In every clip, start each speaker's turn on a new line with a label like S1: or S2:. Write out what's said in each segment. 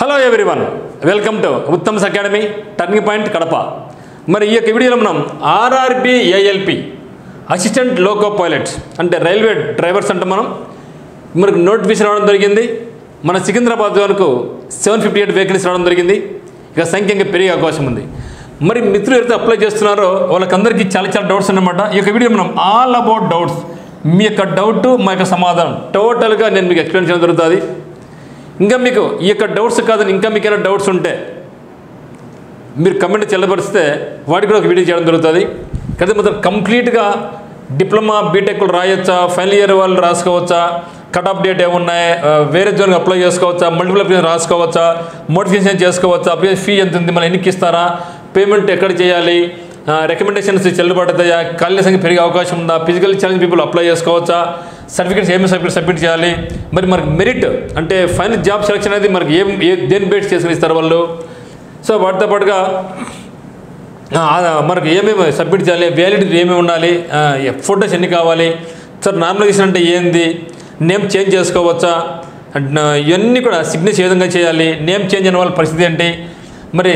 S1: Hello everyone, welcome to Uttam's academy turning point Kadapa. మరి ఈ యొక్క వీడియోలో మనం RRB ALP assistant loco pilots అంటే రైల్వే డ్రైవర్స్ అంటే మనకు నోటిఫికేషన్ రావడం జరిగింది. మన సికింద్రాబాద్ వరకు 758 వెహికల్స్ రావడం జరిగింది. ఇక సంఖ్య ఇంకా పెరిగే అవకాశం ఉంది. మరి మిత్రులు ఎవరైతే అప్లై చేస్తున్నారో వాళ్ళకందరికీ చాలా డౌట్స్ అన్నమాట. ఈ యొక్క వీడియో మనం ఆల్ అబౌట్ డౌట్స్, మీ యొక్క డౌట్ మా యొక్క సమాధానం టోటల్గా నేను మీకు ఎక్స్ప్లెయిన్ చేయడం జరుగుతుంది. ఇంకా మీకు ఈ యొక్క డౌట్స్ కాదని ఇంకా మీకు ఏమైనా డౌట్స్ ఉంటే మీరు కమెంట్ చెల్లపరిస్తే వాటికి కూడా ఒక వీడియో చేయడం జరుగుతుంది. కదా మొత్తం కంప్లీట్గా డిప్లొమా బీటెక్లు రాయొచ్చా, ఫైనల్ ఇయర్ వాళ్ళు రాసుకోవచ్చా, కట్ ఆఫ్ డేట్ ఏమున్నాయి, వేరే జోన్కి అప్లై చేసుకోవచ్చా, మల్టిపుల్ అప్లికేషన్ రాసుకోవచ్చా, మోటిఫికేషన్ చేసుకోవచ్చా, అప్లికేషన్ ఫీ ఎంత ఉంది, మళ్ళీ ఎన్నికి ఇస్తారా, పేమెంట్ ఎక్కడ చేయాలి, రికమెండేషన్స్ చెల్లుబాటుతాయా, ఖాళీ సంఖ్య పెరిగే అవకాశం ఉందా, ఫిజికల్ ఛాలెంజ్ పీపుల్ అప్లై చేసుకోవచ్చా, సర్టిఫికేట్స్ ఏమేమి సర్టిఫికేట్ సబ్మిట్ చేయాలి, మరి మనకు మెరిట్ అంటే ఫైనల్ జాబ్ సెలక్షన్ అనేది మనకి దేని బేస్ చేసుకుని ఇస్తారు వాళ్ళు. సో వాటితో పాటుగా మనకు ఏమేమి సబ్మిట్ చేయాలి, వ్యాలిడిటీ ఏమేమి ఉండాలి, ఫోటోస్ ఎన్ని కావాలి, సార్ నార్మలైజేషన్ అంటే ఏంది, నేమ్ చేంజ్ చేసుకోవచ్చా, ఇవన్నీ కూడా సిగ్నేచర్ ఏ విధంగా చేయాలి, నేమ్ చేంజ్ అయిన వాళ్ళ పరిస్థితి ఏంటి, మరి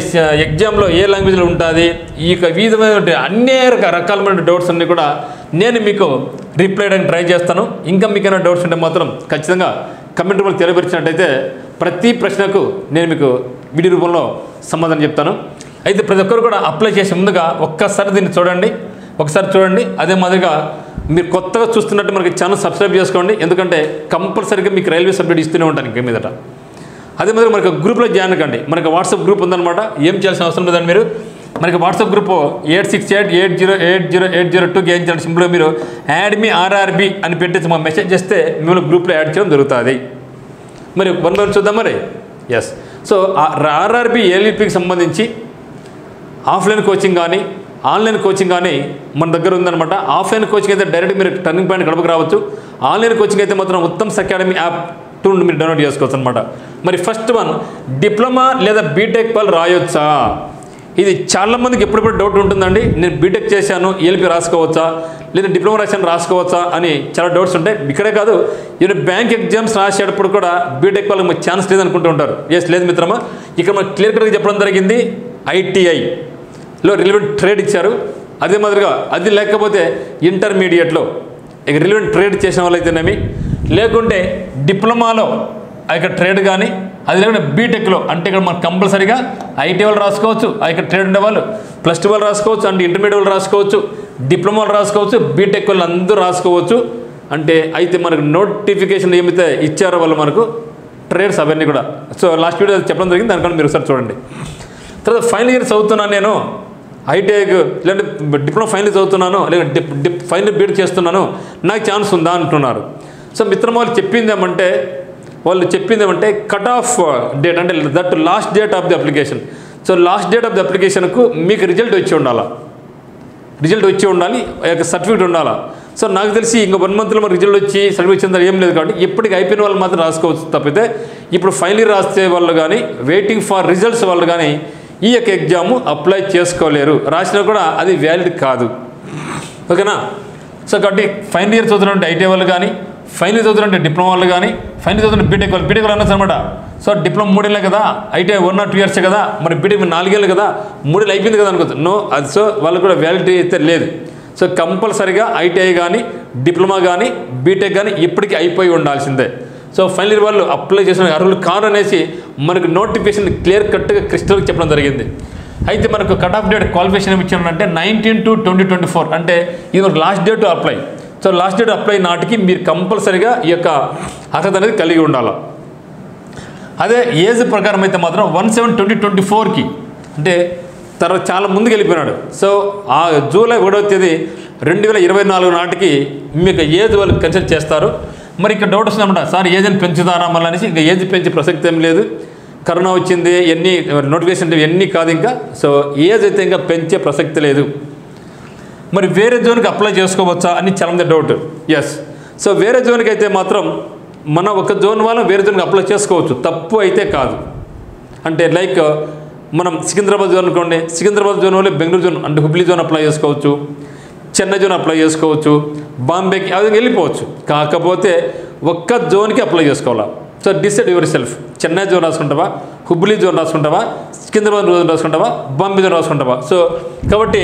S1: ఎగ్జామ్లో ఏ లాంగ్వేజ్లో ఉంటుంది, ఈ విధమైన అన్ని రకాలమైన డౌట్స్ అన్నీ కూడా నేను మీకు రిప్లై చేయడానికి ట్రై చేస్తాను. ఇంకా మీకైనా డౌట్స్ ఉంటే మాత్రం ఖచ్చితంగా కమెంట్ రూపంలో తెలియపరిచినట్టయితే ప్రతి ప్రశ్నకు నేను మీకు వీడియో రూపంలో సమాధానం చెప్తాను. అయితే ప్రతి ఒక్కరు కూడా అప్లై చేసే ముందుగా ఒక్కసారి దీన్ని చూడండి. అదే మాదిరిగా మీరు కొత్తగా చూస్తున్నట్టు మనకి ఛానల్ సబ్స్క్రైబ్ చేసుకోండి. ఎందుకంటే కంపల్సరీగా మీకు రైల్వే సబ్జెక్ట్ ఇస్తూనే ఉంటాను ఇంక మీదట. అదే మాదిరి మనకు గ్రూప్లో జాయిన్ కండి. మనకు వాట్సాప్ గ్రూప్ ఉందన్నమాట. ఏం చేయాల్సిన అవసరం లేదండి. మీరు మనకి వాట్సాప్ గ్రూప్ 8688080802 జాయిన్ చేయాలి. సింపుల్గా మీరు యాడ్ మీ ఆర్ఆర్బి అని పెట్టేసి మా మెసేజ్ చేస్తే మిమ్మల్ని గ్రూప్లో యాడ్ చేయడం జరుగుతుంది. మరి వన్ చూద్దాం మరి. ఎస్, సో ఆర్ఆర్బి ఏఎల్పికి సంబంధించి ఆఫ్లైన్ కోచింగ్ కానీ ఆన్లైన్ కోచింగ్ కానీ మన దగ్గర ఉందన్నమాట. ఆఫ్లైన్ కోచింగ్ అయితే డైరెక్ట్ మీరు టర్నింగ్ పాయింట్ గడపకు రావచ్చు. ఆన్లైన్ కోచింగ్ అయితే మాత్రం ఉత్తమ్స్ అకాడమీ యాప్ టూల్ మీరు డౌన్లోడ్ చేసుకోవచ్చు అనమాట. మరి ఫస్ట్ వన్, డిప్లొమా లేదా బీటెక్ వాళ్ళు రాయొచ్చా? ఇది చాలామందికి ఎప్పుడెప్పుడు డౌట్ ఉంటుందండి. నేను బీటెక్ చేశాను, ఏఎల్పి రాసుకోవచ్చా, లేదా డిప్లొమా రాసుకోవచ్చా అని చాలా డౌట్స్ ఉంటాయి. ఇక్కడే కాదు, ఈవెన్ బ్యాంక్ ఎగ్జామ్స్ రాసేటప్పుడు కూడా బీటెక్ వాళ్ళకి మాకు ఛాన్స్ లేదనుకుంటూ ఉంటారు. ఎస్, లేదు మిత్రమా, ఇక్కడ మనకు క్లియర్ కట్గా చెప్పడం జరిగింది. ఐటీఐలో రిలవెంట్ ట్రేడ్ ఇచ్చారు. అదే మాదిరిగా అది లేకపోతే ఇంటర్మీడియట్లో ఇక రిలవెంట్ ట్రేడ్ చేసిన వాళ్ళైతేనేమి, లేకుంటే డిప్లొమాలో ఇక్కడ ట్రేడ్ కానీ, అది లేకుంటే బీటెక్లో అంటే ఇక్కడ మనకు కంపల్సరీగా ఐటీ వాళ్ళు రాసుకోవచ్చు, ఇక్కడ ట్రేడ్ ఉండే వాళ్ళు +2 వాళ్ళు రాసుకోవచ్చు, అంటే ఇంటర్మీడియట్ వాళ్ళు రాసుకోవచ్చు, డిప్లొమా వాళ్ళు రాసుకోవచ్చు, బీటెక్ వాళ్ళు అందరూ రాసుకోవచ్చు. అంటే అయితే మనకు నోటిఫికేషన్ ఏమైతే ఇచ్చారో వాళ్ళు మనకు ట్రేడ్స్ అవన్నీ కూడా. సో లాస్ట్ వీడియో చెప్పడం జరిగింది, దానికన్నా మీరు ఒకసారి చూడండి. తర్వాత ఫైనల్ ఇయర్ చదువుతున్నాను నేను, ఐటీఐకి లేదంటే డిప్లొమా ఫైనల్ చదువుతున్నాను, లేదా ఫైనల్ బీట్ చేస్తున్నాను, నాకు ఛాన్స్ ఉందా అంటున్నారు. సో మిత్రం వాళ్ళు చెప్పింది ఏమంటే కట్ ఆఫ్ డేట్ అంటే that last date of the application. So last date of the అప్లికేషన్కు మీకు రిజల్ట్ వచ్చి ఉండాలి, సర్టిఫికేట్ ఉండాలా. సో నాకు తెలిసి ఇంకా 1 మంత్లో మనకు రిజల్ట్ వచ్చి సర్టిఫికేట్ చెందాలి ఏం లేదు. కాబట్టి ఇప్పటికి అయిపోయిన వాళ్ళు మాత్రం రాసుకోవచ్చు. తప్పితే ఇప్పుడు ఫైనల్ ఇయర్ రాసే వాళ్ళు కానీ, వెయిటింగ్ ఫర్ రిజల్ట్స్ వాళ్ళు కానీ ఈ యొక్క ఎగ్జామ్ అప్లై చేసుకోలేరు. రాసినా కూడా అది వ్యాలిడ్ కాదు. ఓకేనా? సో కాబట్టి ఫైనల్ ఇయర్ చదువుతున్నట్టు ఐటీ వాళ్ళు కానీ, ఫైనల్ చదువుతున్నట్టు డిప్లొమా వాళ్ళు కానీ, ఫైనల్ చదువుతున్న బీటెక్ వాళ్ళు అనొచ్చు అనమాట. సో డిప్లొమా 3 ఏళ్ళే కదా, ఐటీఐ 1 or 2 years కదా, మరి బీటెక్ 4 ఏళ్ళు కదా, 3 ఏళ్ళు అయిపోయింది కదా అనుకోవచ్చు. నో, అది సో వాళ్ళు కూడా వ్యాలిడిటీ అయితే లేదు. సో కంపల్సరీగా ఐటీఐ కానీ, డిప్లొమా కానీ, బీటెక్ కానీ ఇప్పటికీ అయిపోయి ఉండాల్సిందే. సో ఫైనల్ ఇయర్ వాళ్ళు అప్లై చేసిన అర్హులు కారు అనేసి మనకు నోటిఫికేషన్ క్లియర్ కట్గా క్రిస్టల్గా చెప్పడం జరిగింది. అయితే మనకు కట్ ఆఫ్ డేట్ క్వాలిఫికేషన్ ఏమి ఇచ్చారంటే 19/2/2024 అంటే ఇది మనకు last date to apply. So last date apply నాటికి మీరు కంపల్సరీగా ఈ యొక్క అర్హత అనేది కలిగి ఉండాలి. అదే ఏజ్ ప్రకారం అయితే మాత్రం 1/7/2024కి అంటే తర్వాత చాలా ముందుకు వెళ్ళిపోయినాడు. సో ఆ జూలై 1వ తేదీ 2024 నాటికి మీకు ఏజ్ వాళ్ళు కన్సిడర్ చేస్తారు. మరి ఇక్కడ డౌట్ వస్తుందన్నమాట, సార్ ఏజ్ని పెంచుతారా మళ్ళీ అనేసి. ఇంకా ఏజ్ పెంచే ప్రసక్తి ఏం లేదు. కరోనా వచ్చింది, ఎన్ని నోటిఫికేషన్ ఎన్ని కాదు ఇంకా. సో ఏజ్ అయితే ఇంకా పెంచే ప్రసక్తి లేదు. మరి వేరే జోన్కి అప్లై చేసుకోవచ్చా అని చాలా డౌట్. ఎస్, సో వేరే జోన్కి అయితే మాత్రం మన ఒక జోన్ వాళ్ళు వేరే జోన్కి అప్లై చేసుకోవచ్చు, తప్పు అయితే కాదు. అంటే లైక్ మనం సికింద్రాబాద్ జోన్ అనుకోండి, సికింద్రాబాద్ జోన్ వాళ్ళు బెంగళూరు జోన్ అంటే హుబ్లీ జోన్ అప్లై చేసుకోవచ్చు, చెన్నై జోన్ అప్లై చేసుకోవచ్చు, బాంబేకి ఆ విధంగా వెళ్ళిపోవచ్చు. కాకపోతే ఒక్క జోన్కి అప్లై చేసుకోవాలి. So decide yourself. Chennai zone రాసుకుంటావా, హుబ్లీ జోన్ రాసుకుంటావా, సికింద్రాబాద్ జోన్ రాసుకుంటావా, బాంబే జోన్ రాసుకుంటావా. సో కాబట్టి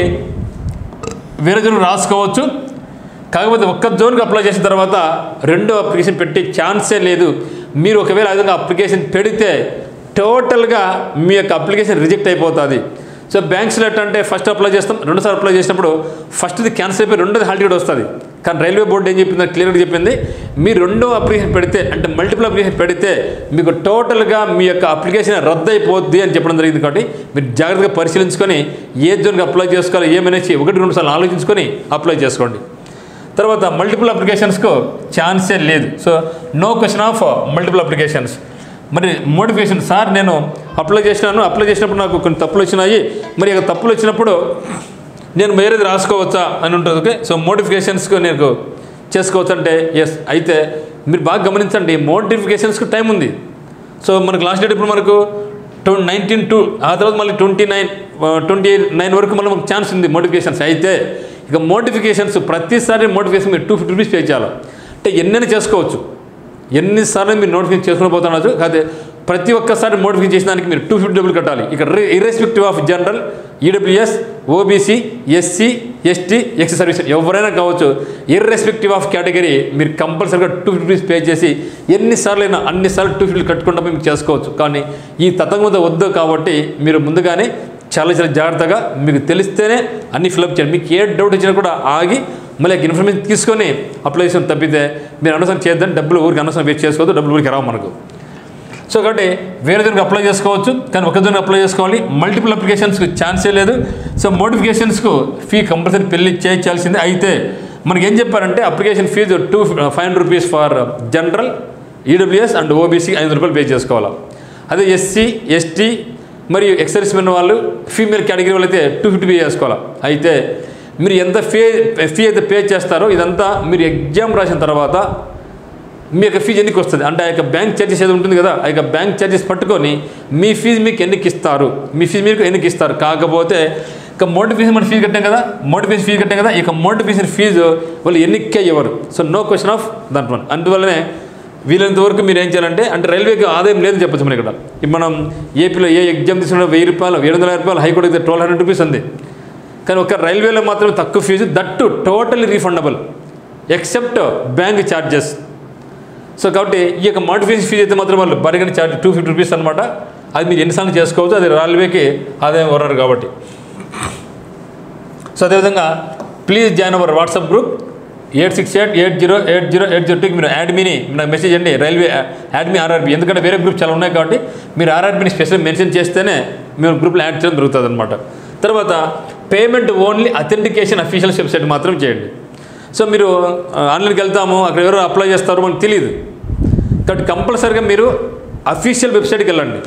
S1: వేరే జోన్ రాసుకోవచ్చు. కాకపోతే ఒక్క జోన్కి అప్లై చేసిన తర్వాత రెండో అప్లికేషన్ పెట్టే ఛాన్సే లేదు. మీరు ఒకవేళ ఆ విధంగా అప్లికేషన్ పెడితే టోటల్గా మీ యొక్క అప్లికేషన్ రిజెక్ట్ అయిపోతుంది. సో బ్యాంక్స్లో ఎట్లా ఫస్ట్ అప్లై చేస్తాం, రెండోసారి అప్లై చేసినప్పుడు ఫస్ట్ది క్యాన్సిల్ అయిపోయి రెండోది హాల్ టికెట్ వస్తుంది. కానీ రైల్వే బోర్డు ఏం చెప్పింది, క్లియర్గా చెప్పింది, మీరు రెండో అప్లికేషన్ పెడితే అంటే మల్టిపుల్ అప్లికేషన్ పెడితే మీకు టోటల్గా మీ యొక్క అప్లికేషన్ రద్దు అయిపోద్ది అని చెప్పడం జరిగింది. కాబట్టి మీరు జాగ్రత్తగా పరిశీలించుకొని ఏ జోన్కి అప్లై చేసుకోవాలి ఏమనేసి 1-2 సార్లు ఆలోచించుకొని అప్లై చేసుకోండి. తర్వాత మల్టిపుల్ అప్లికేషన్స్కు ఛాన్సే లేదు. So no question of multiple applications. మరి మోడిఫికేషన్, సార్ నేను అప్లై చేసినప్పుడు నాకు కొన్ని తప్పులు వచ్చినాయి, మరి ఇక తప్పులు వచ్చినప్పుడు నేను వేరేది రాసుకోవచ్చా అని ఉంటుంది. ఓకే, సో మోడిఫికేషన్స్కు నేను చేసుకోవచ్చు అంటే ఎస్. అయితే మీరు బాగా గమనించండి, మోడిఫికేషన్స్కి టైం ఉంది. సో మనకు లాస్ట్ డేట్ ఇప్పుడు మనకు 19/2, ఆ తర్వాత మళ్ళీ 29 వరకు మళ్ళీ మనకు ఛాన్స్ ఉంది మోడిఫికేషన్స్. అయితే ఇక మోడిఫికేషన్స్ ప్రతిసారి మోడిఫికేషన్ మీరు 250 రూపీస్ పే చేయాలి. అంటే ఎన్నైనా చేసుకోవచ్చు, ఎన్నిసార్లు మీరు నోటిఫికేషన్ చేసుకుని పోతున్నారు. కాదు, ప్రతి ఒక్కసారి నోటిఫికేషన్ చేసేదానికి మీరు 250 డబ్బులు కట్టాలి. ఇక్కడ irrespective of general, EWS, OBC, SC, ST, ex service ఎవరైనా కావచ్చు, ఇర్రెస్పెక్టివ్ ఆఫ్ కేటగిరీ మీరు కంపల్సరీగా 250 రూపీస్ పే చేసి ఎన్నిసార్లు అయినా అన్నిసార్లు 250 కట్టుకుంటా మీకు చేసుకోవచ్చు. కానీ ఈ తతంగం వద్దు కాబట్టి మీరు ముందుగానే చాలా జాగ్రత్తగా మీకు తెలిస్తేనే అన్ని ఫిల్అప్ చేయండి. మీకు ఏ డౌట్ వచ్చినా కూడా ఆగి మళ్ళీ ఇన్ఫర్మేషన్ తీసుకొని అప్లై చేసిన తప్పితే మీరు అనవసరం చేద్దని డబ్బులు ఊరికి అనవసరం వేస్ట్ చేసుకోవద్దు, డబ్బులు ఊరికి రావు మనకు. సో కాబట్టి వేరే దానికి అప్లై చేసుకోవచ్చు, కానీ ఒక దానికి అప్లై చేసుకోవాలి. మల్టిపుల్ అప్లికేషన్స్కి ఛాన్సే లేదు. సో మోడిఫికేషన్స్కు ఫీ కంపల్సరీ చేయించాల్సిందే. అయితే మనకి ఏం చెప్పారంటే application fees 500 rupees for general, EWS and OBC 500 రూపాయలు పే చేసుకోవాలి. అదే ఎస్సీ, ఎస్టీ మరియు ఎక్సర్వీస్ మెన్ వాళ్ళు, ఫీమేల్ కేటగిరీ వాళ్ళు అయితే 250 పే చేసుకోవాలి. అయితే మీరు ఎంత ఫీ అయితే పే చేస్తారో ఇదంతా మీరు ఎగ్జామ్ రాసిన తర్వాత మీ యొక్క ఫీజు ఎన్నికి వస్తుంది అంటే ఆ యొక్క బ్యాంక్ ఛార్జెస్ ఏదో ఉంటుంది కదా, ఆ యొక్క బ్యాంక్ ఛార్జెస్ పట్టుకొని మీ ఫీజు మీకు ఎన్నికి ఇస్తారు, మీ ఫీజు మీకు ఎన్నికి ఇస్తారు. కాకపోతే ఇక మోటిఫికేషన్ మన ఫీజు కట్టాం కదా, మోటిఫికేషన్ ఫీజు కట్టాం కదా, ఇక మోటిఫికేషన్ ఫీజు వాళ్ళు ఎన్నికే ఇవ్వరు. సో నో క్వశ్చన్ ఆఫ్ దాంట్లో. అందువల్లనే వీలైనంత వరకు మీరు ఏం చేయాలంటే అంటే రైల్వేకి ఆదాయం లేదు చెప్పచ్చు. మనం ఇక్కడ మనం ఏపీలో ఏ ఎగ్జామ్ తీసుకున్న 1000 రూపాయలు, 700 రూపాయలు, హైకోర్టుకి 1200 రూపీస్ ఉంది. కానీ ఒక రైల్వేలో మాత్రమే తక్కువ fee, that totally refundable except bank charges. So కాబట్టి ఈ యొక్క మోడిఫికేషన్ ఫీజు అయితే మాత్రం వాళ్ళు బరిగని ఛార్జ్ 250 రూపీస్ అనమాట. అది మీరు ఎన్నిసార్లు చేసుకోవచ్చు, అది రైల్వేకి ఆదాయం వరారు కాబట్టి. సో అదేవిధంగా please join our WhatsApp group 8688080802కి మీరు యాడ్మీని నాకు మెసేజ్ చేయండి, రైల్వే యాడ్మీ ఆర్ఆర్బీ. ఎందుకంటే వేరే గ్రూప్ చాలా ఉన్నాయి కాబట్టి మీరు ఆర్ఆర్బీని స్పెషల్ మెన్షన్ చేస్తేనే మేము గ్రూప్లో యాడ్ చేయడం జరుగుతుంది అనమాట. తర్వాత payment only authentication official website మాత్రం చేయండి. సో మీరు ఆన్లైన్కి వెళ్తాము, అక్కడ ఎవరో అప్లై చేస్తారో మనకు తెలియదు కాబట్టి కంపల్సరీగా మీరు అఫీషియల్ వెబ్సైట్కి వెళ్ళండి.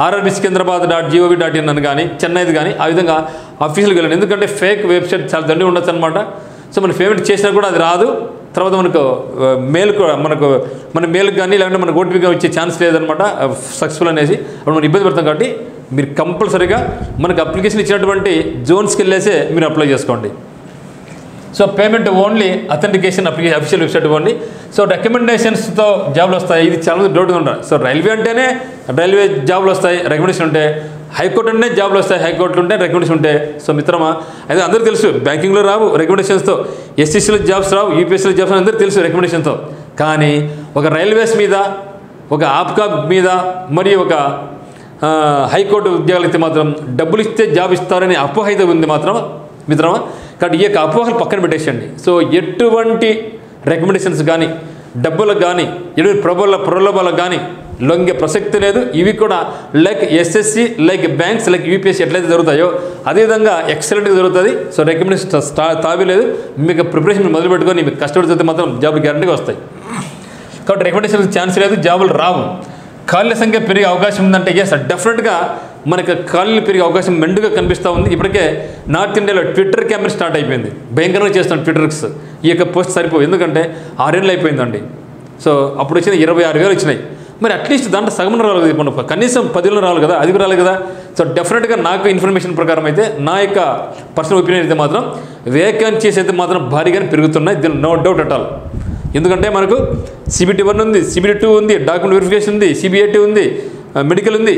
S1: ఆర్ఆర్బీ sikandrabad.gov.in అని కానీ చెన్నైది కానీ ఆ విధంగా అఫీషియల్కి వెళ్ళండి. ఎందుకంటే ఫేక్ వెబ్సైట్ చాలా దండి ఉండొచ్చు అనమాట. సో మనం పేమెంట్ చేసినా కూడా అది రాదు. తర్వాత మనకు మన మెయిల్కి కానీ లేకుంటే మనకు ఓటీపీగా వచ్చే ఛాన్స్ లేదనమాట సక్సెస్ఫుల్ అనేసి. అప్పుడు మనం ఇబ్బంది పడతాం కాబట్టి మీరు కంపల్సరీగా మనకు అప్లికేషన్ ఇచ్చినటువంటి జోన్స్కి వెళ్ళేసే మీరు అప్లై చేసుకోండి. So payment only authentication official website only. So రికమెండేషన్స్తో జాబ్లు వస్తాయి, ఇది చాలా మంది డౌట్గా ఉంటారు. సో రైల్వే అంటేనే రైల్వే జాబ్లు వస్తాయి, రికమెండేషన్ ఉంటే, హైకోర్టు అంటే జాబ్లు వస్తాయి, హైకోర్టులు ఉంటే రికమెండేషన్ ఉంటాయి. సో మిత్రమా అయితే అందరూ తెలుసు బ్యాంకింగ్లో రావు రికమెండేషన్స్తో, ఎస్సీసీలో జాబ్స్ రావు, యూపీఎస్సీలో జాబ్స్ అందరూ తెలుసు రికమెండేషన్తో. కానీ ఒక రైల్వేస్ మీద, ఒక ఆప్కా మీద మరియు ఒక హైకోర్టు ఉద్యోగాలైతే మాత్రం డబ్బులు ఇస్తే జాబ్ ఇస్తారనే అపోహ అయితే ఉంది మాత్రం మిత్రమా. కాబట్టి ఈ యొక్క అపోహలు పక్కన పెట్టేసండి. సో ఎటువంటి రికమెండేషన్స్ కానీ డబ్బులకు కానీ ఎటువంటి ప్రలోభాలకు కానీ లొంగే ప్రసక్తి లేదు. ఇవి కూడా like SSC, like banks, like UPSC ఎట్లయితే జరుగుతాయో అదేవిధంగా ఎక్సలెంట్గా జరుగుతుంది. సో రికమెండేషన్ తావలేదు. మీకు ప్రిపరేషన్ మొదలు పెట్టుకొని మీకు కష్టపడితే మాత్రం జాబులు గ్యారంటీగా వస్తాయి. కాబట్టి రికమెండేషన్ ఛాన్స్ లేదు, జాబులు రావు. ఖాళీల సంఖ్య పెరిగే అవకాశం ఉందంటే ఎస్ డెఫినెట్గా మనకి ఖాళీలు పెరిగే అవకాశం మెండుగా కనిపిస్తూ ఉంది. ఇప్పటికే నార్త్ ఇండియాలో ట్విట్టర్ క్యాంపెయిన్ స్టార్ట్ అయిపోయింది, భయంకరంగా చేస్తాం ట్విట్టర్స్. ఈ యొక్క పోస్ట్ సరిపోవు, ఎందుకంటే 6 ఏళ్ళు అయిపోయిందండి. సో అప్పుడు వచ్చిన 26,000 వచ్చినాయి. మరి అట్లీస్ట్ దాంట్లో సగం రావాలి కదా, మనం కనీసం 10,000 రావాలి కదా, అది రాలేదు కదా. సో డెఫినెట్గా నాకు ఇన్ఫర్మేషన్ ప్రకారం అయితే నా యొక్క పర్సనల్ ఒపీనియన్ అయితే మాత్రం వేకెన్సీస్ అయితే మాత్రం భారీగానే పెరుగుతున్నాయి, దీని నో డౌట్ అట్ ఆల్. ఎందుకంటే మనకు CBT 1 ఉంది, CBT 2 ఉంది, డాక్యుమెంట్ వెరిఫికేషన్ ఉంది, CBAT ఉంది, మెడికల్ ఉంది.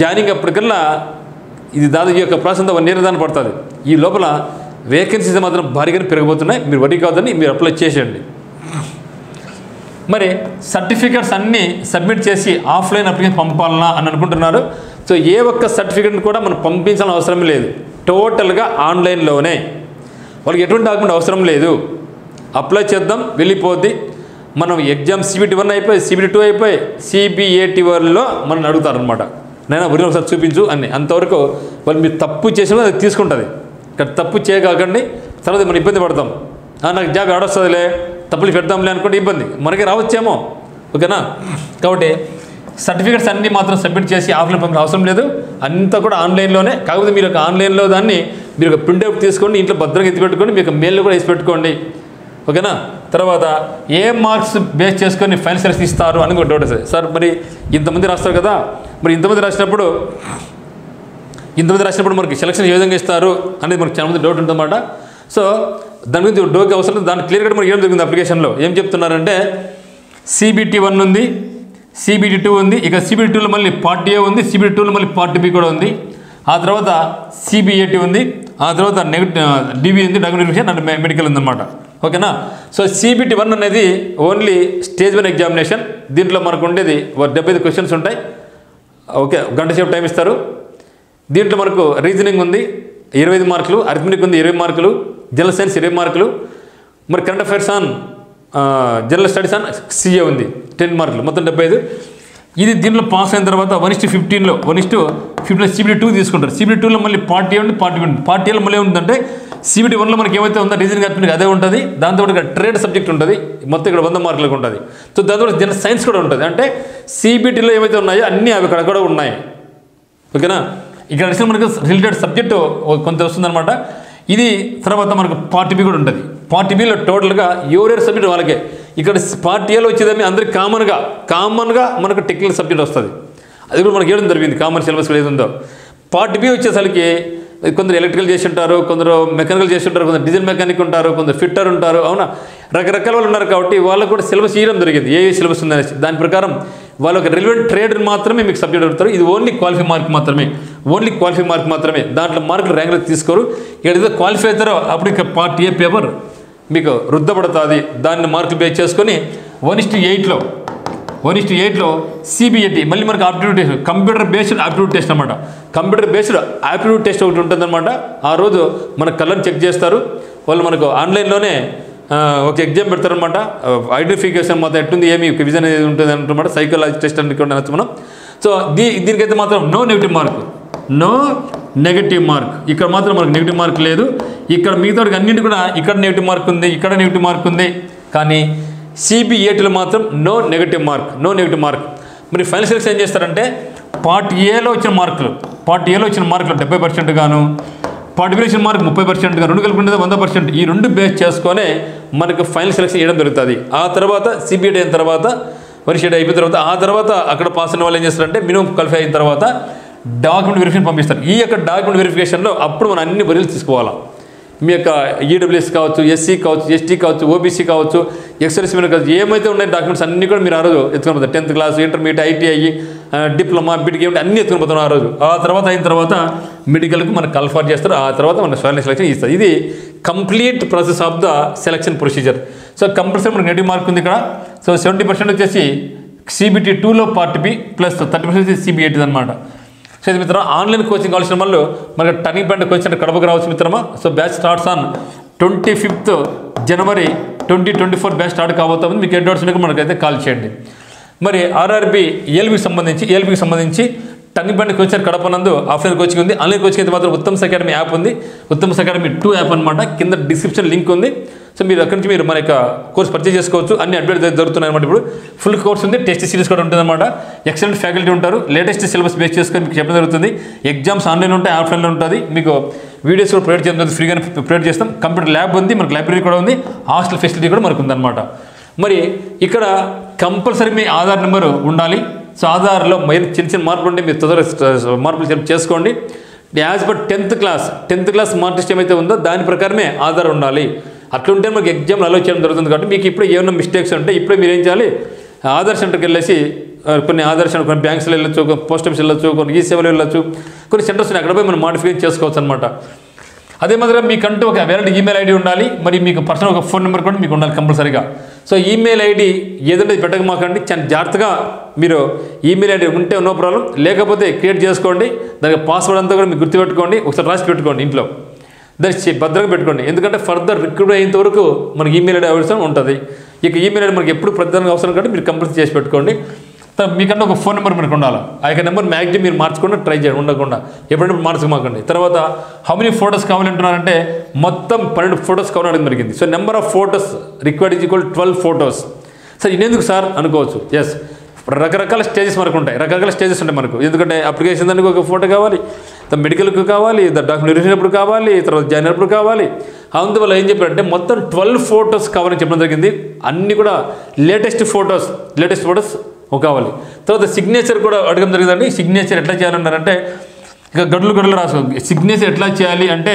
S1: జాయినింగ్ అప్పటికల్లా ఇది దాదాపు ఈ యొక్క ప్రాసెస్ అంతా 1 year దాని పడుతుంది. ఈ లోపల వేకెన్సీస్ మాత్రం భారీగానే పెరిగిపోతున్నాయి. మీరు వడ్డీ కావద్దని మీరు అప్లై చేసేయండి. మరి సర్టిఫికేట్స్ అన్నీ సబ్మిట్ చేసి ఆఫ్లైన్ అప్లికేషన్ పంపాలన్నా అని అనుకుంటున్నారు. సో ఏ ఒక్క సర్టిఫికేట్ని కూడా మనం పంపించాల్సిన అవసరం లేదు. టోటల్గా ఆన్లైన్లోనే, వాళ్ళకి ఎటువంటి డాక్యుమెంట్ అవసరం లేదు. అప్లై చేద్దాం, వెళ్ళిపోద్ది. మనం ఎగ్జామ్ CBT 1 అయిపోయి, CBT 2 అయిపోయి, CBAT 1లో మనం అడుగుతారనమాట, నేను ఒరిజినల్ ఒకసారి చూపించు అని. అంతవరకు వాళ్ళు మీరు తప్పు చేసినా అది తీసుకుంటుంది. ఇక్కడ తప్పు చేయగలకండి, తర్వాత మనం ఇబ్బంది పడతాం. నాకు జాబ్ ఆడొస్తుందిలే, తప్పులు పెడదాంలే అనుకుంటే ఇబ్బంది మనకి రావచ్చేమో. ఓకేనా? కాబట్టి సర్టిఫికేట్స్ అన్నీ మాత్రం సబ్మిట్ చేసి ఆఫ్లైన్ పంపించే అవసరం లేదు. అంతా కూడా ఆన్లైన్లోనే. కాకపోతే మీరు ఒక ఆన్లైన్లో దాన్ని మీరు ఒక ప్రింట్అవుట్ తీసుకోండి, ఇంట్లో భద్రంగా ఎత్తి పెట్టుకోండి, మీకు మెయిల్లో కూడా వేసి పెట్టుకోండి. ఓకేనా? తర్వాత ఏ మార్క్స్ బేస్ చేసుకొని ఫైనల్ సెలెక్షన్ ఇస్తారు అని కూడా డౌట్ వస్తుంది. సార్ మరి ఇంతమంది రాస్తారు కదా, మరి ఇంతమంది రాసినప్పుడు మనకి సెలక్షన్ ఏ విధంగా ఇస్తారు అనేది మనకు చాలా మంది డౌట్ ఉంటుందన్నమాట. సో దాని గురించి డోకి అవసరం. దాన్ని క్లియర్గా మనకి ఏం జరిగింది అప్లికేషన్లో ఏం చెప్తున్నారంటే CBT 1 ఉంది, CBT 2 ఉంది, ఇక CBT 2లో మళ్ళీ పార్ట్ A ఉంది, CBT 2లో మళ్ళీ పార్ట్ B కూడా ఉంది, ఆ తర్వాత CBAT ఉంది, ఆ తర్వాత DB ఉంది, డాక్యుమెంట్ వెరిఫికేషన్ అండ్ మెడికల్ ఉందన్నమాట. ఓకేనా? సో CBT 1 అనేది ఓన్లీ స్టేజ్ 1 ఎగ్జామినేషన్. దీంట్లో మనకు ఉండేది 75 క్వశ్చన్స్ ఉంటాయి. ఓకే, గంట సేపు టైం ఇస్తారు. దీంట్లో మనకు రీజనింగ్ ఉంది 25 మార్కులు, అరిథమెటిక్ ఉంది 20 మార్కులు, జనరల్ సైన్స్ 20 మార్కులు, మరి current affairs on general studies on CA ఉంది 10 మార్కులు, మొత్తం 75. ఇది దీంట్లో పాస్ అయిన తర్వాత 1:15లో 1:15 CBT 2 తీసుకుంటారు. CBT 2లో మళ్ళీ పార్ట్ A ఉంది, పార్ట్ B ఉంది. పార్ట్ Aలో మళ్ళీ ఏముందంటే CBT 1లో మనకి ఏమైతే ఉందో రీజనింగ్ అరిథమెటిక్ అదే ఉంటుంది. దాంతో ఇక్కడ ట్రేడ్ సబ్జెక్ట్ ఉంటుంది, మొత్తం ఇక్కడ 100 మార్కులకు ఉంటుంది. సో దాంతో జనరల్ సైన్స్ కూడా ఉంటుంది. అంటే CBTలో ఏమైతే ఉన్నాయో అన్నీ అవి అక్కడ కూడా ఉన్నాయి. ఓకేనా? ఇక్కడ మనకు రిలేటెడ్ సబ్జెక్టు కొంత వస్తుందన్నమాట. ఇది తర్వాత మనకు పార్ట్ B కూడా ఉంటుంది. పార్ట్ Bలో టోటల్గా ఎవరెవరి సబ్జెక్ట్ వాళ్ళకే. ఇక్కడ పార్ట్ Aలో వచ్చేదాన్ని అందరికి కామన్గా మనకు టెక్నికల్ సబ్జెక్ట్ వస్తుంది. అది కూడా మనకి ఏడం జరిగింది, కామన్ సిలబస్ ఏది ఉందో. పార్ట్ B వచ్చేసరికి కొందరు ఎలక్ట్రికల్ చేసి ఉంటారు, కొందరు మెకానికల్ చేసి ఉంటారు, కొందరు డీజిల్ మెకానిక్ ఉంటారు, కొందరు ఫిట్టర్ ఉంటారు. అవునా? రకరకాల వాళ్ళు ఉన్నారు. కాబట్టి వాళ్ళకు కూడా సిలబస్ ఇవ్వడం జరిగింది, ఏ సిలబస్ ఉందనేసి. దాని ప్రకారం వాళ్ళకి రిలవెంట్ ట్రేడ్ మాత్రమే మీకు సబ్జెక్ట్ అడుగుతారు. ఇది ఓన్లీ క్వాలిఫై మార్క్ మాత్రమే. దాంట్లో మార్కులు ర్యాంకులు తీసుకోరు. ఏదైతే క్వాలిఫై అవుతారో అప్పుడు ఇక పార్ట్ A పేపర్ మీకు రుద్దపడుతుంది. దాన్ని మార్కులు బేస్ చేసుకొని 1:8లో CBAT మళ్ళీ మనకు aptitude test, computer based aptitude test అనమాట. కంప్యూటర్ బేస్డ్ ఆప్టిట్యూడ్ టెస్ట్ ఒకటి ఉంటుందన్నమాట. ఆ రోజు మన కలర్ చెక్ చేస్తారు వాళ్ళు. మనకు ఆన్లైన్లోనే ఒక ఎగ్జామ్ పెడతారనమాట. ఐడెంటిఫికేషన్ మొత్తం ఎట్టుంది, ఏమి విజన్ అనేది ఉంటుంది అంటున్నమాట. సైకాలజీ టెస్ట్ అని కూడా అనొచ్చు మనం. సో దీనికైతే మాత్రం నో నెగిటివ్ మార్క్. ఇక్కడ మాత్రం మనకు నెగిటివ్ మార్క్ లేదు. ఇక్కడ మిగతా అన్నింటి కూడా ఇక్కడ నెగిటివ్ మార్క్ ఉంది, ఇక్కడ నెగిటివ్ మార్క్ ఉంది. కానీ CBATలో మాత్రం నో నెగిటివ్ మార్క్. మరి ఫైనల్ సెలెక్షన్ ఏం చేస్తారంటే పార్ట్ Aలో వచ్చిన మార్కులు 70% గాను, పార్ట్ Bలో వచ్చిన మార్క్ 30% గాను, రెండు కలుపుకుంటే 100%. ఈ రెండు బేస్ చేసుకొని మనకు ఫైనల్ సెలెక్షన్ చేయడం జరుగుతుంది. ఆ తర్వాత CBAT అయిన తర్వాత పరిషత్ అయిపోయిన తర్వాత ఆ తర్వాత అక్కడ పాస్ అయిన వాళ్ళు ఏం చేస్తారంటే మినిమం క్వాలిఫై అయిన తర్వాత డాక్యుమెంట్ వెరిఫికేషన్ పంపిస్తారు. ఈ యొక్క డాక్యుమెంట్ వెరిఫికేషన్లో అప్పుడు మనం అన్ని ఒరిజినల్స్ తీసుకోవాలా. మీ యొక్క EWS కావచ్చు, SC కావచ్చు, ST కావచ్చు, OBC కావచ్చు, ఎక్సర్సీస్ కావచ్చు, ఏమైతే ఉన్నాయి డాక్యుమెంట్స్ అన్నీ కూడా మీరు ఆ రోజు ఎత్తుకొని పోతారు. 10th class, intermediate, ITI, diploma, BTEC ఏమిటి అన్నీ ఎత్తుకొని పోతాం ఆ రోజు. ఆ తర్వాత అయిన తర్వాత మెడికల్కి మనకు కన్ఫర్మ్ చేస్తారు. ఆ తర్వాత మన ఫైనల్ సెలెక్షన్ ఇస్తారు. ఇది complete process of the selection procedure. So compulsory మనకు నెగిటివ్ మార్క్ ఉంది ఇక్కడ. సో 70% వచ్చేసి CBT 2లో పార్ట్ B ప్లస్ 30% వచ్చేసి CBAT అనమాట. సో ఇది మిత్రమా ఆన్లైన్ కోచింగ్ కావాల్సిన వాళ్ళు మనకి టర్నింగ్ పాయింట్ కోచింగ్ కడపకు రావచ్చు మిత్రమా. So batch starts on 25th January 2024 batch start కాబోతుంది. మీకు ఏ డౌట్స్ ఉన్నాయో మనకైతే కాల్ చేయండి. మరి RRB ELBకి సంబంధించి టర్నింగ్ పాయింట్ కోచింగ్ కడప నందు ఆఫ్లైన్ కోచింగ్ ఉంది. ఆన్లైన్ కోచింగ్ అయితే మాత్రం ఉత్తమ్స్ అకాడమీ యాప్ ఉంది. ఉత్తమ్స్ అకాడమీ 2 యాప్ అనమాట. కింద డిస్క్రిప్షన్ లింక్ ఉంది. సో మీరు అక్కడి నుంచి మీరు మన యొక్క కోర్స్ పర్చేజ్ చేసుకోవచ్చు. అన్ని అప్డేట్ జరుగుతున్నాయి అనమాట. ఇప్పుడు ఫుల్ కోర్స్ ఉంది, టెస్ట్ సిరీస్ కూడా ఉంటుంది అనమాట. ఎక్సలెంట్ ఫ్యాకల్టీ ఉంటారు. లేటెస్ట్ సిలబస్ బేస్ చేసుకొని మీకు చెప్పడం జరుగుతుంది. ఎగ్జామ్స్ ఆన్లైన్ ఉంటాయి, ఆఫ్లైన్లో ఉంటుంది. మీకు వీడియోస్ కూడా ప్రొవైడ్ చేయడం ఫ్రీగానే ప్రొవైడ్ చేస్తాం. కంప్యూటర్ ల్యాబ్ ఉంది, మనకు లైబ్రరీ కూడా ఉంది, హాస్టల్ ఫెసిలిటీ కూడా మనకు ఉందన్నమాట. మరి ఇక్కడ కంపల్సరీ మీ ఆధార్ నెంబరు ఉండాలి. సో ఆధార్లో చిన్న మార్పులు ఉంటే మీరు తొందరగా మార్పులు చేసుకోండి. As per 10th class mark list ఏమైతే ఉందో దాని ప్రకారమే ఆధార్ ఉండాలి. అట్లుంటే మనకి ఎగ్జామ్లు అలో చేయడం జరుగుతుంది. కాబట్టి మీకు ఇప్పుడు ఏమైనా మిస్టేక్స్ ఉంటే ఇప్పుడే మీరు ఏం చేయాలి, ఆధార్ సెంటర్కి వెళ్ళేసి కొన్ని ఆధార్ సెంటర్, కొన్ని బ్యాంక్స్లో వెళ్ళొచ్చు, కొన్ని పోస్ట్ ఆఫీస్ వెళ్ళొచ్చు, కొన్ని ఈ సేవలు వెళ్ళొచ్చు, కొన్ని సెంటర్స్ అక్కడ పోయి మనం మాడిఫికేషన్ చేసుకోవచ్చు అనమాట. అదే మాదిరిగా మీకంటూ ఒక వ్యాలిడ్ ఈమెయిల్ ఐడి ఉండాలి, మరి మీకు పర్సనల్ ఒక ఫోన్ నెంబర్ కూడా మీకు ఉండాలి కంపల్సరీగా. సో ఈమెయిల్ ఐడి ఏదంటే పెట్టకమాకండి, చాలా జాగ్రత్తగా మీరు ఈమెయిల్ ఐడి ఉంటే నో ప్రాబ్లం, లేకపోతే క్రియేట్ చేసుకోండి, దానికి పాస్వర్డ్ అంతా కూడా మీకు గుర్తుపెట్టుకోండి, ఒకసారి రాసి పెట్టుకోండి ఇంట్లో, దాన్ని భద్రంగా పెట్టుకోండి. ఎందుకంటే ఫర్దర్ రిక్రూట్ అయ్యేంత వరకు మనకి ఈమెయిల్ ఐడి అవసరం ఉంటుంది. ఇక ఈమెయిల్ ఐడి మనకి ఎప్పుడు ప్రధానంగా అవసరం కాబట్టి మీరు కంపల్సరీ చేసి పెట్టుకోండి. మీకన్నా ఒక ఫోన్ నెంబర్ మీకు ఉండాలి, ఆ యొక్క నెంబర్ మ్యాక్సిమం మీరు మార్చకుండా ట్రై చేయండి, ఉండకుండా ఎప్పుడైనా మార్చుకోమాకండి. తర్వాత హౌ మెనీ ఫోటోస్ కావాలంటున్నారంటే మొత్తం 12 ఫోటోస్ కావాలని జరిగింది. So number of photos required is equal 12 photos. Sir ఇదెందుకు సార్ అనుకోవచ్చు. ఎస్, రకరకాల స్టేజెస్ మనకు ఉంటాయి, రకరకాల స్టేజెస్ ఉంటాయి మనకు. ఎందుకంటే అప్లికేషన్ దానికి ఒక ఫోటో కావాలి, మెడికల్కి కావాలి, డాక్టర్ నిర్వహించినప్పుడు కావాలి, తర్వాత జాయిన్ అయినప్పుడు కావాలి. అందువల్ల ఏం చెప్పారంటే మొత్తం 12 ఫోటోస్ కావాలని చెప్పడం జరిగింది. అన్నీ కూడా లేటెస్ట్ ఫోటోస్ కావాలి. తర్వాత సిగ్నేచర్ కూడా అడగడం జరిగిందండి. సిగ్నేచర్ ఎట్లా చేయాలన్నారంటే ఇక గడులు రాసుకో. సిగ్నేచర్ ఎట్లా చేయాలి అంటే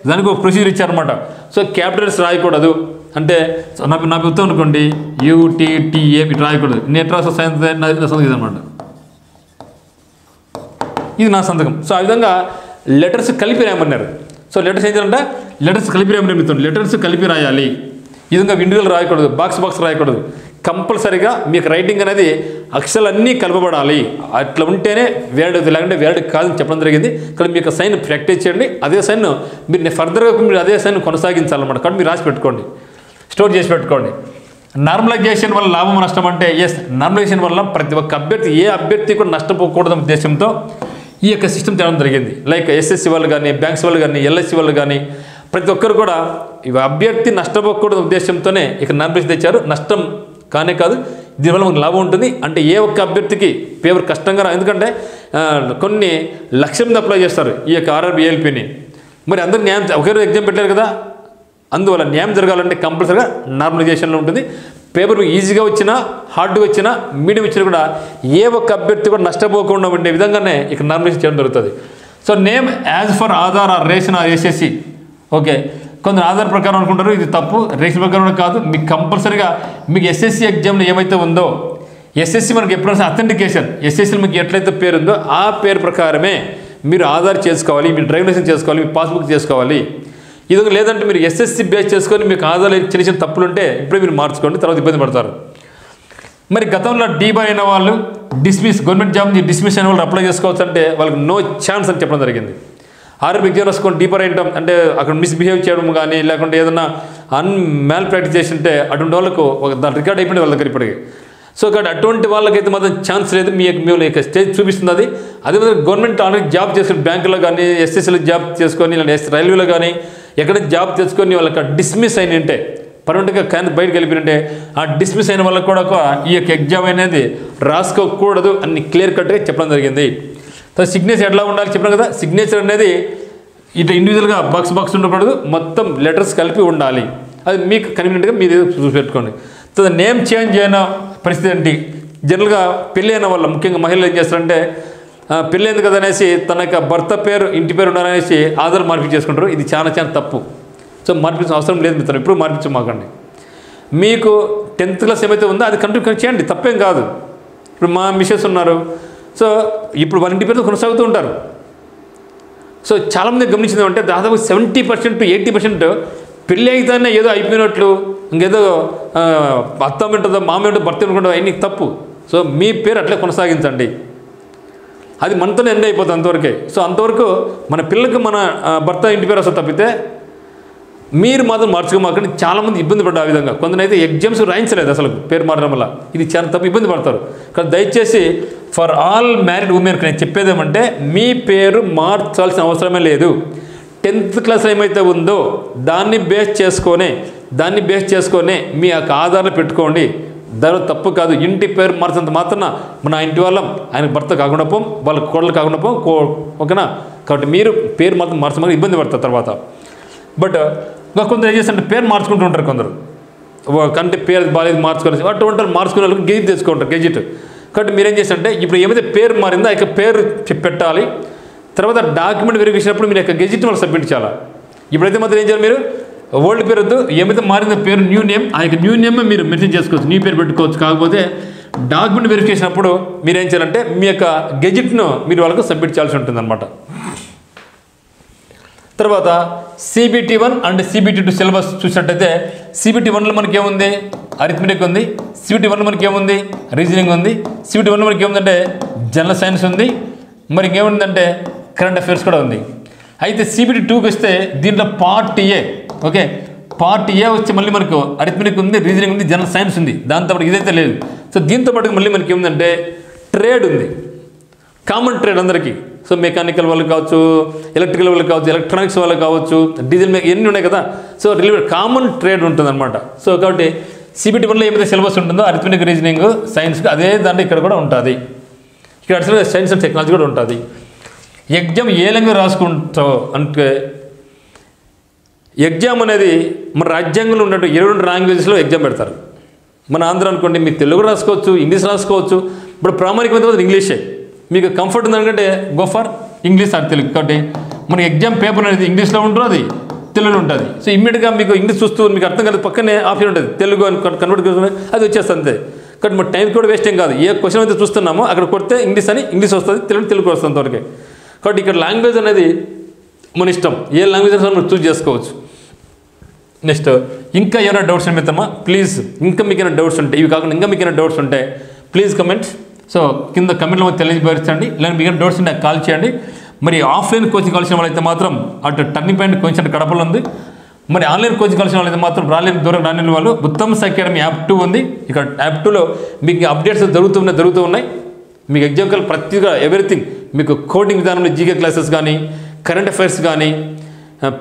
S1: దానికి ఒక ప్రొసీజర్ ఇచ్చారనమాట. సో క్యాపిటల్స్ రాయకూడదు, అంటే నా ఉత్తం అనుకోండి UTTA ఇటు రాయకూడదు. నేను ఎట్లా సంతకం ఇదనమాట, ఇది నా సంతకం. సో ఆ విధంగా లెటర్స్ కలిపి రాయమన్నారు. సో లెటర్స్ ఏం చేయాలంటే లెటర్స్ కలిపి రాయమని చెప్తాను. లెటర్స్ కలిపి రాయాలి, ఈ విధంగా ఇండివిజువల్ రాయకూడదు, బాక్స్ రాయకూడదు. కంపల్సరీగా మీకు రైటింగ్ అనేది అక్షరాలన్నీ కలపబడాలి. అట్లా ఉంటేనే వ్యాలిడ్, లేకుంటే వ్యాలిడ్ కాదని చెప్పడం జరిగింది. ఇక్కడ మీకు సైన్ ప్రాక్టీస్ చేయండి, అదే సైన్ మీరు ఫర్దర్గా మీరు అదే సైన్ కొనసాగించాలన్నమాట. కాబట్టి మీరు రాసి పెట్టుకోండి, స్టోర్ చేసి పెట్టుకోండి. నార్మలైజేషన్ వల్ల లాభం నష్టం అంటే ఎస్, నార్మలైజేషన్ వల్ల ప్రతి ఒక్క అభ్యర్థి ఏ అభ్యర్థి కూడా నష్టపోకూడదనే ఉద్దేశంతో ఈ యొక్క సిస్టమ్ తేవడం జరిగింది. లైక్ SSC వాళ్ళు కానీ, బ్యాంక్స్ వాళ్ళు కానీ, LIC వాళ్ళు కానీ ప్రతి ఒక్కరు కూడా ఇవి అభ్యర్థి నష్టపోకూడదు ఉద్దేశంతోనే ఇక్కడ నార్మలైజేషన్ తెచ్చారు. నష్టం కానే కాదు, దీనివల్ల మనకు లాభం ఉంటుంది. అంటే ఏ ఒక్క అభ్యర్థికి పేపర్ కష్టంగా ఎందుకంటే కొన్ని లక్షల మంది అప్లై చేస్తారు ఈ యొక్క RRB ALPని. మరి అందరూ న్యాయం ఒకే ఎగ్జామ్ పెట్టారు కదా, అందువల్ల న్యాయం జరగాలంటే కంపల్సరీగా నార్మలైజేషన్లో ఉంటుంది. పేపర్ ఈజీగా వచ్చినా, హార్డ్గా వచ్చినా, మీడియం వచ్చినా కూడా ఏ ఒక్క అభ్యర్థి కూడా నష్టపోకుండా ఉండే విధంగానే ఇక్కడ నార్మలైజేషన్ చేయడం జరుగుతుంది. So name as per Aadhaar or ration or SSC. Okay, కొందరు ఆధార్ ప్రకారం అనుకుంటారు, ఇది తప్పు. రేషన్ ప్రకారం కాదు, మీకు కంపల్సరీగా మీకు SSC ఎగ్జామ్లో ఏమైతే ఉందో, SSC మనకి ఎప్పుడైనా అథెంటికేషన్ SSCలో మీకు ఎట్లయితే పేరు ఉందో ఆ పేరు ప్రకారమే మీరు ఆధార్ చేసుకోవాలి, మీరు డ్రైవింగ్ లైసెన్స్ చేసుకోవాలి, మీ పాస్బుక్ చేసుకోవాలి. ఇది లేదంటే మీరు SSC బేస్ చేసుకొని మీకు ఆధార్ చిన్న చిన్న తప్పులు ఉంటే ఇప్పుడే మీరు మార్చుకోండి, తర్వాత ఇబ్బంది పడతారు. మరి గతంలో డీబార్ అయిన వాళ్ళు, డిస్మిస్ గవర్నమెంట్ జాబ్ డిస్మిస్ అయిన వాళ్ళు అప్లై చేసుకోవచ్చు అంటే వాళ్ళకి నో ఛాన్స్ అని చెప్పడం జరిగింది. RRB ఎగ్జామ్ రాసుకొని డీపర్ అయ్యడం అంటే అక్కడ మిస్బిహేవ్ చేయడం కానీ, లేకుంటే ఏదైనా మ్యాల్ ప్రాక్టీస్ చేసి ఉంటే అటువంటి వాళ్ళకు దాని రికార్డ్ అయిపోయింది వాళ్ళ దగ్గర ఇప్పటికి. సో ఇక్కడ అటువంటి వాళ్ళకైతే మాత్రం ఛాన్స్ లేదు. మీ యొక్క స్టేజ్ చూపిస్తుంది అది. అదేవిధంగా గవర్నమెంట్ ఆల్రెడీ జాబ్ చేసుకుని బ్యాంకులో కానీ, SSCలో జాబ్ చేసుకొని, రైల్వేలో కానీ ఎక్కడ జాబ్ చేసుకొని వాళ్ళకి డిస్మిస్ అయిన ఉంటే, పర్మనెంట్గా కానీ బయటకు వెళ్ళిపోయింటే ఆ డిస్మిస్ అయిన వాళ్ళకు కూడా ఈ యొక్క ఎగ్జామ్ అనేది రాసుకోకూడదు అని క్లియర్ కట్గా చెప్పడం జరిగింది. తర్వాత సిగ్నేచర్ ఎట్లా ఉండాలి చెప్పినా కదా, సిగ్నేచర్ అనేది ఇట్లా ఇండివిజువల్గా బాక్స్ ఉండకూడదు, మొత్తం లెటర్స్ కలిపి ఉండాలి. అది మీకు కన్వీనియంట్గా మీరు చూసి పెట్టుకోండి. తర్వాత నేమ్ చేంజ్ అయిన పరిస్థితి ఏంటి, జనరల్గా పెళ్ళి అయిన వాళ్ళు ముఖ్యంగా మహిళలు ఏం చేస్తారంటే పెళ్ళైంది కదా అనేసి తన యొక్క భర్త పేరు, ఇంటి పేరు ఉండాలనేసి ఆధార్ మార్పిడి చేసుకుంటారు. ఇది చాలా తప్పు. సో మార్పించిన అవసరం లేదు మిత్రులు, ఎప్పుడు మార్పించమాకండి. మీకు 10th క్లాస్ ఏమైతే ఉందో అది కంటిన్యూ చేయండి, తప్పేం కాదు. ఇప్పుడు మా మిసెస్ ఉన్నారు, సో ఇప్పుడు వాళ్ళ ఇంటి పేరుతో కొనసాగుతూ ఉంటారు. సో చాలామంది గమనించింది అంటే దాదాపు 70% to 80% పెళ్ళి అయితేనే ఏదో అయిపోయినట్లు, ఇంకేదో అత్త ఉంటుందో మామ ఉంటుందో భర్త ఉంటుందో అవన్నీ తప్పు. సో మీ పేరు అట్లే కొనసాగించండి, అది మనతోనే ఎండ్ అయిపోతుంది అంతవరకే. సో అంతవరకు మన పిల్లలకు మన భర్త ఇంటి పేరు వస్తుంది తప్పితే మీరు మాత్రం మార్చుకోమాకండి. చాలామంది ఇబ్బంది పడ్డారు ఆ విధంగా. కొందరైతే ఎగ్జామ్స్ రాయించలేదు అసలు పేరు మారడం వల్ల, ఇది చాలా తప్పు, ఇబ్బంది పడతారు. కానీ దయచేసి ఫర్ ఆల్ మ్యారీడ్ ఉమెన్కి నేను చెప్పేదేమంటే మీ పేరు మార్చాల్సిన అవసరమే లేదు. 10th క్లాస్ ఏమైతే ఉందో దాన్ని బేస్ చేసుకొని మీ యొక్క ఆధార్లు పెట్టుకోండి, దానిలో తప్పు కాదు. ఇంటి పేరు మార్చినంత మాత్రాన మన ఇంటి వాళ్ళం ఆయన భర్త కాకుండా పోం, వాళ్ళ కోడలు కాకుండా పోం, ఓకేనా. కాబట్టి మీరు పేరు మాత్రం మార్చమని ఇబ్బంది పడతారు తర్వాత. బట్ ఇంకా కొందరు ఏం చేస్తారంటే పేరు మార్చుకుంటూ ఉంటారు కొందరు, కంటే పేరు బాగాలేదు మార్చుకోవాలి, అటువంటి మార్చుకునే వాళ్ళకి గెజిట్ తెచ్చుకుంటారు, గెజిట్. కాబట్టి మీరేం చేస్తారంటే ఇప్పుడు ఏమైతే పేరు మారిందో ఆ యొక్క పేరు పెట్టాలి. తర్వాత డాక్యుమెంట్ వెరిఫికేషన్ అప్పుడు మీరు యొక్క గెజిట్ వాళ్ళు సబ్మిట్ చేయాలి. ఇప్పుడైతే మాత్రం ఏం చేయాలి, మీరు ఓల్డ్ పేరు వద్దు, ఏమైతే మారిందో పేరు న్యూ నేమ్, ఆ యొక్క న్యూ నేమ్ మీరు మెన్షన్ చేసుకోవచ్చు, న్యూ పేరు పెట్టుకోవచ్చు. కాకపోతే డాక్యుమెంట్ వెరిఫికేషన్ అప్పుడు మీరు ఏం చేయాలంటే మీ యొక్క గెజిట్ను మీరు వాళ్ళకు సబ్మిట్ చేయాల్సి ఉంటుందన్నమాట. తర్వాత CBT1 అండ్ CBT2 సిలబస్ చూసినట్టయితే CBT1లో మనకి ఏముంది, అరిథమెటిక్ ఉంది. CBT1లో మనకి ఏముంది, రీజనింగ్ ఉంది. CBT1లో మనకి ఏముందంటే జనరల్ సైన్స్ ఉంది. మరి ఇంకేముందంటే కరెంట్ అఫైర్స్ కూడా ఉంది. అయితే CBT2కి వస్తే దీంట్లో part A, okay, part A వచ్చి మళ్ళీ మనకు అరిథమెటిక్ ఉంది, రీజనింగ్ ఉంది, జనరల్ సైన్స్ ఉంది. దాంతో పాటు ఇదైతే లేదు. సో దీంతో పాటు మళ్ళీ మనకి ఏముందంటే ట్రేడ్ ఉంది, కామన్ ట్రేడ్ అందరికీ. సో మెకానికల్ వాళ్ళకి కావచ్చు, ఎలక్ట్రికల్ వాళ్ళకి కావచ్చు, ఎలక్ట్రానిక్స్ వాళ్ళకి కావచ్చు, డీజిల్ ఎన్ని ఉన్నాయి కదా. సో రిలేటెడ్ కామన్ ట్రేడ్ ఉంటుందన్నమాట. సో కాబట్టి CBT1లో ఏమైతే సిలబస్ ఉంటుందో అరిథమెటిక్, రీజనింగ్, సైన్స్ అదే దాంట్లో ఇక్కడ కూడా ఉంటుంది. ఇక్కడ అసలు సైన్స్ అండ్ టెక్నాలజీ కూడా ఉంటుంది. ఎగ్జామ్ ఏ లాంగ్వేజ్ రాసుకుంటావు అంటే ఎగ్జామ్ అనేది మన రాజ్యాంగంలో ఉన్నట్టు 22 లాంగ్వేజెస్లో ఎగ్జామ్ పెడతారు. మన ఆంధ్ర అనుకోండి, మీకు తెలుగు రాసుకోవచ్చు, ఇంగ్లీష్ రాసుకోవచ్చు. ఇప్పుడు ప్రామాణికమైన ఇంగ్లీషే మీకు కంఫర్ట్ ఉందనుకంటే go for English or Telugu. కాబట్టి మన ఎగ్జామ్ పేపర్ అనేది ఇంగ్లీష్లో ఉంటుంది, అది తెలుగులో ఉంటుంది. సో ఇమ్మీడియట్గా మీకు ఇంగ్లీష్ చూస్తూ మీకు అర్థం కాదు, పక్కనే ఆప్షన్ ఉంటుంది తెలుగు అని కన్వర్ట్ చేసుకుని అది వచ్చేస్తుంది అంతే. కాబట్టి మన టైం కూడా వేస్ట్ ఏం కాదు. ఏ క్వశ్చన్ అయితే చూస్తున్నామో అక్కడ కొడితే ఇంగ్లీష్ అని ఇంగ్లీష్ వస్తుంది, తెలుగు వస్తుంది అంతవరకే. కాబట్టి ఇక్కడ లాంగ్వేజ్ అనేది మన ఇష్టం, ఏ లాంగ్వేజ్ అయినా మనం చూస్ చేసుకోవచ్చు. నెక్స్ట్ ఇంకా ఏమైనా డౌట్స్ మిత్రమా ప్లీజ్, ఇంకా మీకు ఏమైనా డౌట్స్ ఉంటాయి, ఇవి కాకుండా ఇంకా మీకు ఏమైనా డౌట్స్ ఉంటాయి ప్లీజ్ కమెంట్స్. సో కింద కమెంట్లో తెలియపరచండి. లేదా మీకు ఏమైనా డౌట్స్ ఉంటే కాల్ చేయండి. మరి ఆఫ్లైన్ కోచింగ్ కావాల్సిన వాళ్ళైతే మాత్రం అటు టర్నింగ్ పాయింట్ కోచింగ్ కడపలో ఉంది. మరి ఆన్లైన్ కోచింగ్ కావాల్సిన వాళ్ళైతే మాత్రం దూరం రాని వాళ్ళు ఉత్తమ్స్ అకాడమీ యాప్ 2 ఉంది. ఇక్కడ యాప్ 2లో మీకు అప్డేట్స్ జరుగుతూ ఉన్నాయి. మీకు ఎగ్జామ్ కాల్ ప్రతిగా ఎవ్రీథింగ్ మీకు కోడింగ్ విధానంలో జీకే క్లాసెస్ కానీ, కరెంట్ అఫైర్స్ కానీ,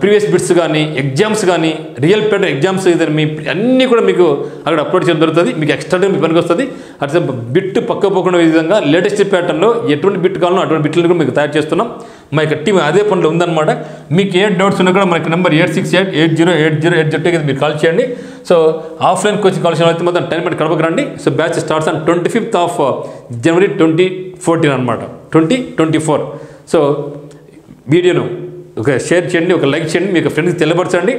S1: ప్రీవియస్ బిట్స్ కానీ, ఎగ్జామ్స్ కానీ, రియల్ పేపర్ ఎగ్జామ్స్ ఏదైనా మీ అన్నీ కూడా మీకు అక్కడ అప్లోడ్ చేయడం జరుగుతుంది. మీకు ఎక్స్ట్రా టైం మీ పనికి వస్తుంది. అట్లా బిట్ పక్క పోకుండా విధంగా లేటెస్ట్ ప్యాటర్న్లో ఎటువంటి బిట్ కావాలో అటువంటి బిట్లను కూడా మీకు తయారు చేస్తున్నాం. మా యొక్క టీం అదే పనిలో ఉందన్నమాట. మీకు ఏ డౌట్స్ ఉన్నా కూడా మనకి నెంబర్ 8688080802 మీరు కాల్ చేయండి. సో ఆఫ్లైన్ కోచింగ్ కావాల్సిన అయితే మొత్తం 10 minutes కడపకు రండి. So batch starts on 25th of January 2014 అనమాట, 2024. సో వీడియోను ఒక షేర్ చేయండి, ఒక లైక్ చేయండి, మీకు ఫ్రెండ్స్కి తెలియపరచండి.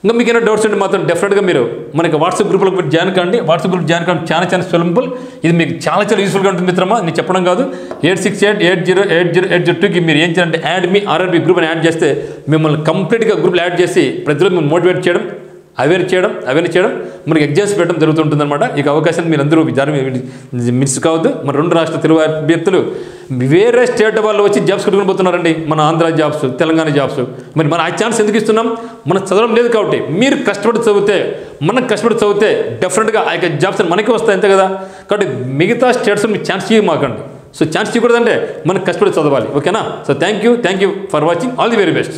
S1: ఇంకా మీకు ఏమైనా డౌట్స్ ఉంటే మాత్రం డెఫినెట్గా మీరు మనకి వాట్సాప్ గ్రూప్లోకి మీరు జాయిన్ కండి. వాట్సాప్ గ్రూప్ జాయిన్ కండి, చాలా సింపుల్. ఇది మీకు చాలా యూస్ఫుల్గా ఉంటుంది మిత్రమా. నేను చెప్పడం కాదు. 8688080802కి మీరు ఏం చేయాలంటే యాడ్ మీ RRB గ్రూప్ అని యాడ్ చేస్తే మిమ్మల్ని కంప్లీట్గా గ్రూప్లో యాడ్ చేసి ప్రతిరోజు మేము మోటివేట్ చేయడం, అవేర్ చేయడం మనకి ఎగ్జామ్స్ పెట్టడం జరుగుతుంటుంది అనమాట. ఈ అవకాశాన్ని మీరు అందరూ మిస్ కావద్దు. మన 2 రాష్ట్ర తెలుగు అభ్యర్థులు వేరే స్టేట్ వాళ్ళు వచ్చి జాబ్స్ కట్టుకుని పోతున్నారండి. మన ఆంధ్ర జాబ్స్, తెలంగాణ జాబ్స్. మరి మన ఆ ఛాన్స్ ఎందుకు ఇస్తున్నాం? మనం చదవడం లేదు కాబట్టి. మీరు కష్టపడి చదివితే, మనం కష్టపడి చదివితే డెఫినెట్గా ఆ యొక్క జాబ్స్ మనకే వస్తాయి అంతే కదా. కాబట్టి మిగతా స్టేట్స్ మీకు ఛాన్స్ ఇవ్వమాకండి. సో ఛాన్స్ ఇవ్వకూడదంటే మనం కష్టపడి చదవాలి, ఓకేనా. So thank you for watching. All the very best.